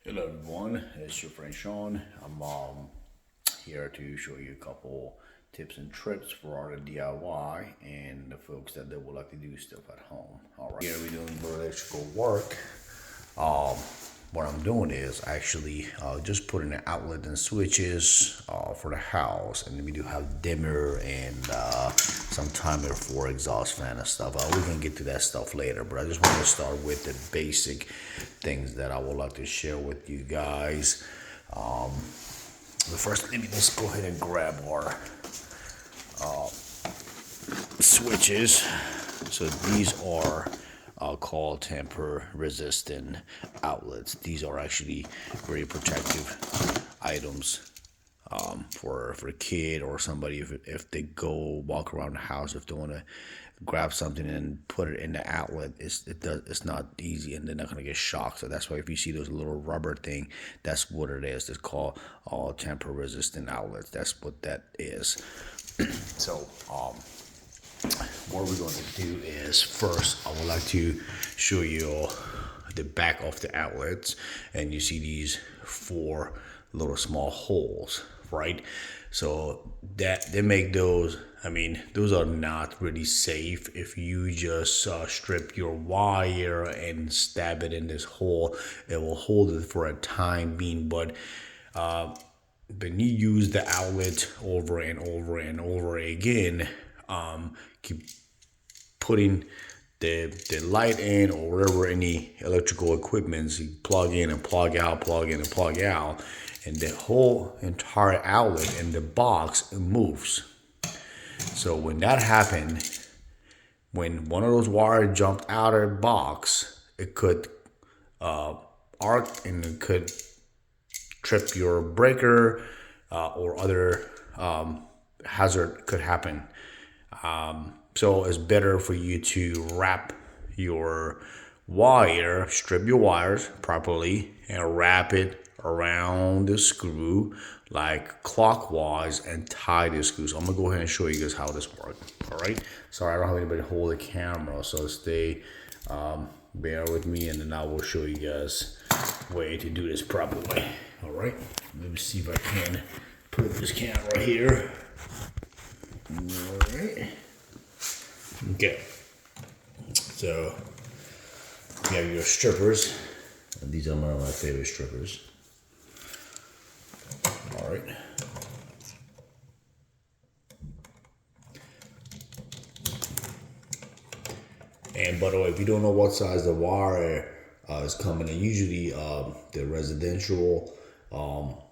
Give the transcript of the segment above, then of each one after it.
Hello everyone, it's your friend Sean. I'm here to show you a couple tips and tricks for our DIY and the folks that they would like to do stuff at home. All right, here we're doing electrical work. Um, what I'm doing is actually just putting the outlet and switches for the house, and then we do have dimmer and some timer for exhaust fan and stuff. We're gonna get to that stuff later, but I just want to start with the basic things that I would like to share with you guys. But first, let me just go ahead and grab our switches. So these are called tamper resistant outlets. These are actually very protective items for a kid or somebody if they go walk around the house, if they want to grab something and put it in the outlet, it's not easy and they're not going to get shocked. So that's why if you see those little rubber thing, that's what it is. It's called tamper resistant outlets. That's what that is. So what we're going to do is first I would like to show you the back of the outlets, and you see these four little small holes, right? So that they make those, I mean, those are not really safe. If you just strip your wire and stab it in this hole, it will hold it for a time being, but when you use the outlet over and over and over again, keep putting the light in or whatever, any electrical equipment, you plug in and plug out, plug in and plug out, and the whole entire outlet in the box moves. So when that happened, when one of those wires jumped out of the box, it could arc and it could trip your breaker, or other hazard could happen. So it's better for you to wrap your wire, strip your wires properly, and wrap it around the screw like clockwise and tie the screw. So I'm gonna go ahead and show you guys how this works. All right. Sorry, I don't have anybody to hold the camera, so stay, bear with me, and then I will show you guys way to do this properly. All right. Let me see if I can put this camera here. All right. Okay, so you have your strippers, and these are one of my favorite strippers. All right. And by the way, if you don't know what size the wire is coming in, usually the residential, all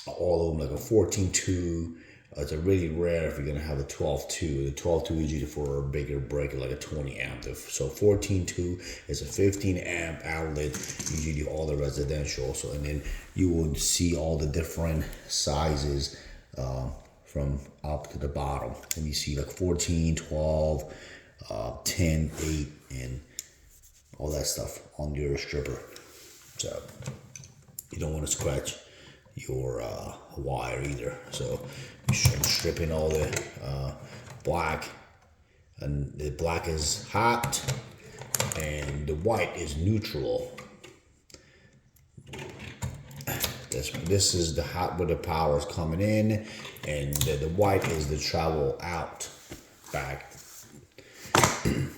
of them like a 14-2. It's a really rare if you're gonna have a 12-2. The 12-2 is usually for a bigger breaker, like a 20 amp. So 14-2 is a 15 amp outlet, usually all the residential. So, and then you will see all the different sizes from up to the bottom. And you see like 14, 12, 10, 8, and all that stuff on your stripper. So you don't want to scratch your wire either. So I'm stripping all the black, and the black is hot and the white is neutral. This is the hot where the power is coming in, and the white is the travel out back.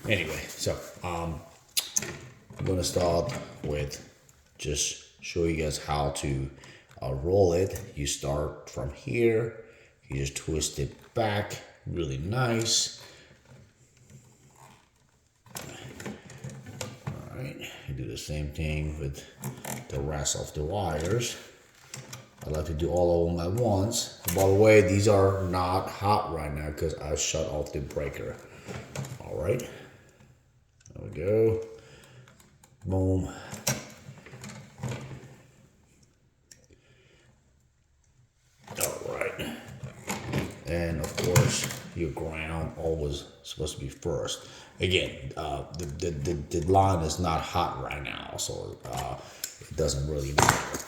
Anyway, so I'm gonna start with just show you guys how to roll it. You start from here, you just twist it back really nice. All right, you do the same thing with the rest of the wires. I like to do all of them at once. By the way, these are not hot right now because I shut off the breaker. All right, there we go. Boom. And of course, your ground always supposed to be first. Again, the line is not hot right now, so it doesn't really matter.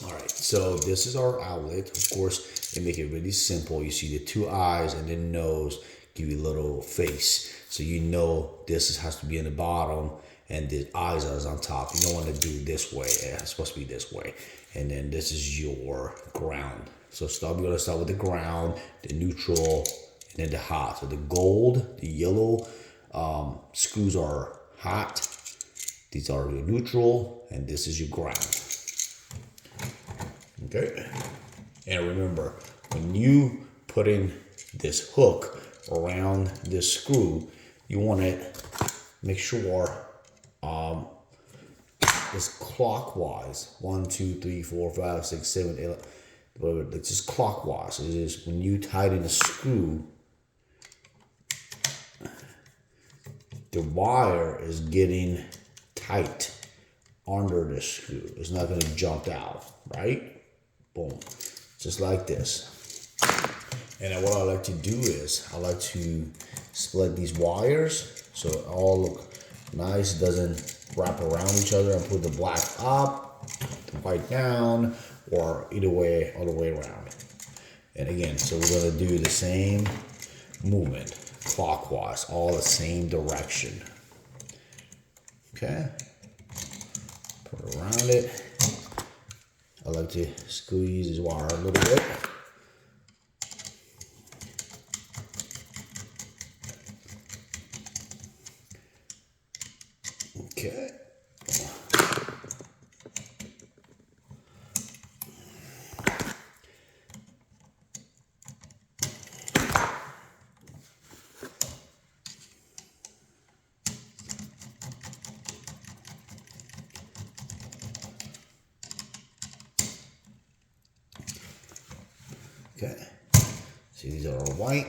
All right, so this is our outlet. Of course, they make it really simple. You see the two eyes and the nose give you a little face, so you know this has to be in the bottom, and the eyes are on top. You don't want to do this way. It's supposed to be this way. And then this is your ground. So we're gonna start with the ground, the neutral, and then the hot. So the gold, the yellow screws are hot. These are your neutral, and this is your ground. Okay. And remember, when you put in this hook around this screw, you want to make sure it's clockwise. 1, 2, 3, 4, 5, 6, 7, 8. Whatever. It's just clockwise. It is when you tighten the screw, the wire is getting tight under the screw. It's not going to jump out, right? Boom. Just like this. And then what I like to do is I like to split these wires so it all look nice, doesn't wrap around each other, and put the black up, the white down, or either way, all the way around. And again, so we're gonna do the same movement, clockwise, all the same direction. Okay, put it around it. I like to squeeze this wire a little bit. Okay. Okay. See, these are all white.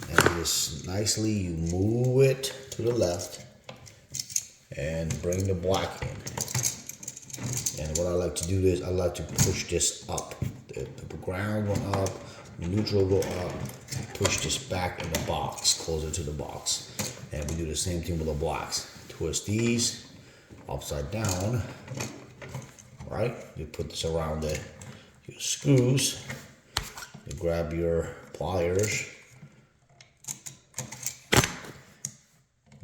And just nicely you move it to the left and bring the black in. And what I like to do is I like to push this up. The ground went up, the neutral go up, push this back in the box, closer to the box. And we do the same thing with the blacks. Twist these upside down, right? You put this around your screws. You grab your pliers.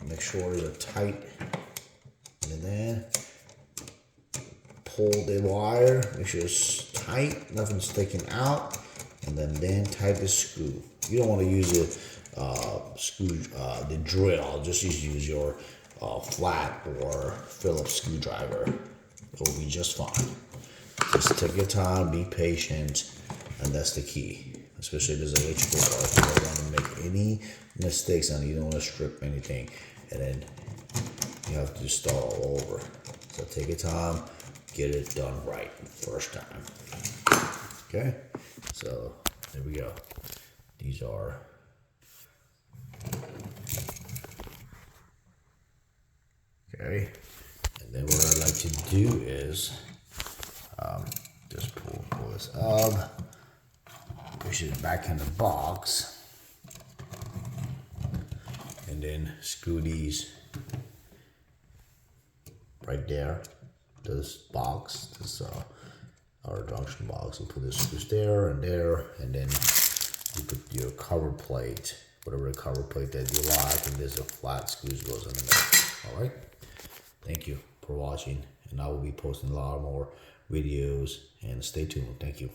Make sure they're tight. And then pull the wire, make sure it's tight, nothing's sticking out, and then tighten the screw. You don't want to use the drill, just use your flat or Phillips screwdriver. It will be just fine. Just take your time, be patient, and that's the key. Especially if there's electrical work, you don't want to make any mistakes and you don't want to strip anything. And then you have to start all over. So take your time, get it done right first time. Okay, so there we go. These are okay. And then what I like to do is just pull this up, push it back in the box, and then screw these right there, this box, this our junction box. You put the screws there, and then you put your cover plate, whatever the cover plate that you like, and there's a flat screws goes in the middle. All right. Thank you for watching, and I will be posting a lot more videos, and stay tuned. Thank you.